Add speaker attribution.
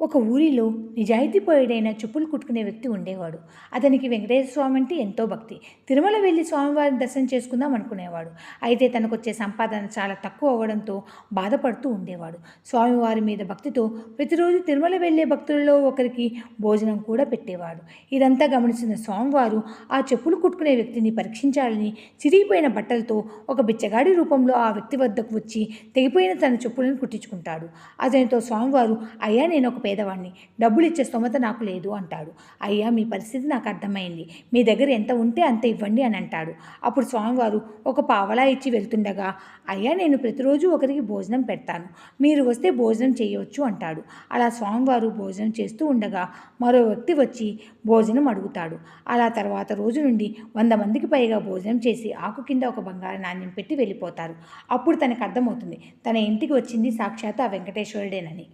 Speaker 1: ఒక ఊరిలో నిజాయితీపరుడైన చెప్పులు కుట్టుకునే వ్యక్తి ఉండేవాడు. అతనికి వెంకటేశ్వర స్వామి అంటే ఎంతో భక్తి. తిరుమల వెళ్లి స్వామివారిని దర్శనం చేసుకుందాం అనుకునేవాడు. అయితే తనకొచ్చే సంపాదన చాలా తక్కువ అవ్వడంతో బాధపడుతూ ఉండేవాడు. స్వామివారి మీద భక్తితో ప్రతిరోజు తిరుమల వెళ్లే భక్తులలో ఒకరికి భోజనం కూడా పెట్టేవాడు. ఇదంతా గమనించిన స్వామివారు ఆ చెప్పులు కుట్టుకునే వ్యక్తిని పరీక్షించాలని చిరిగిపోయిన బట్టలతో ఒక బిచ్చగాడి రూపంలో ఆ వ్యక్తి వద్దకు వచ్చి తెగిపోయిన తన చెప్పులను కుట్టించుకుంటాడు. అతనితో స్వామివారు, అయ్యా, నేను ఒక పేదవాడిని, డబ్బులు ఇచ్చే స్తోమత నాకు లేదు అంటాడు. అయ్యా, మీ పరిస్థితి నాకు అర్థమైంది, మీ దగ్గర ఎంత ఉంటే అంత ఇవ్వండి అని అంటాడు. అప్పుడు స్వామివారు ఒక పావలా ఇచ్చి వెళ్తుండగా, అయ్యా, నేను ప్రతిరోజు ఒకరికి భోజనం పెడతాను, మీరు వస్తే భోజనం చేయవచ్చు అంటాడు. అలా స్వామివారు భోజనం చేస్తూ ఉండగా మరో వ్యక్తి వచ్చి భోజనం అడుగుతాడు. అలా తర్వాత రోజు నుండి 100 మందికి పైగా భోజనం చేసి ఆకు కింద ఒక బంగారు నాణ్యం పెట్టి వెళ్ళిపోతారు. అప్పుడు తనకు అర్థమవుతుంది, తన ఇంటికి వచ్చింది సాక్షాత్ ఆ వెంకటేశ్వరుడేనని.